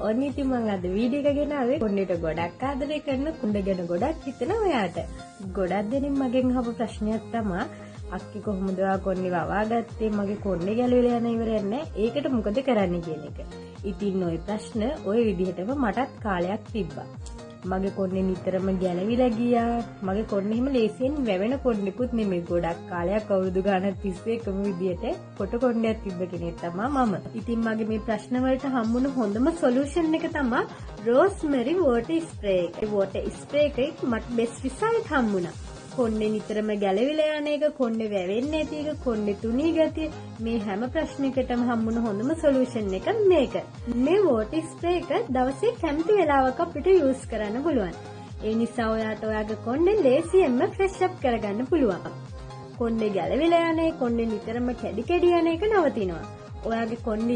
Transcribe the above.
ඔන්න ඉතින් මම අද වීඩියෝ එක ගෙනාවේ කොණ්ඩේට ගොඩක් ආදරය කරන කුණ්ඩ ගැන ගොඩක් හිතන ඔයාට. ගොඩක් දෙනෙක් මගෙන් අහපු ප්‍රශ්නයක් තමයි අක්කි කොහොමද ඔයා කොණ්ඩේ වවාගත්තේ? මගේ කොණ්ඩේ ගැලවිලා යන ඉවරයක් නැහැ. ඒකට මොකද කරන්න කියන එක. ඉතින් ওই ප්‍රශ්න ওই විදිහටම මටත් කාලයක් තිබ්බා. මගේ කොණ්ඩේ නිතරම ගැලවිලා ගියා. මගේ කොණ්ඩේ හිම ලේසියෙන් වැවෙන කොණ්ඩෙකුත් නෙමෙයි. ගොඩක් කාලයක් අවුරුදු ගාණක් තිස්සේ එකම විදිහට කොට කොණ්ඩයක් තිබ්බ කෙනෙක් තමයි මම. ඉතින් මගේ මේ ප්‍රශ්න වලට හම්බුණු හොඳම සොලියුෂන් එක තමයි රෝස්මෙරි වෝටර් ස්ප්‍රේ එක. ඒ වෝටර් ස්ප්‍රේ එකේ මට බෙස්ට් රිසල්ට් හම්බුණා. කොණ්ඩේ නිතරම ගැලවිලා යන එක, කොණ්ඩේ වැවෙන්නේ නැති එක, කොණ්ඩේ තුනී ගතිය, මේ හැම ප්‍රශ්නයකටම හම්බුන හොඳම සොලියුෂන් එක මේක. මේ වෝටර් ස්ප්‍රේ එක දවසේ කැමති වෙලාවක අපිට යූස් කරන්න පුළුවන්. ඒ නිසා ඔයාට ඔයාගේ කොණ්ඩේ ලේසියෙන්ම ෆ්‍රෙෂ් අප් කරගන්න පුළුවන්. කොණ්ඩේ ගැලවිලා යන එක, කොණ්ඩේ නිතරම කැඩි කැඩි යන එක නවතිනවා. ඔයාගේ කොණ්ඩේ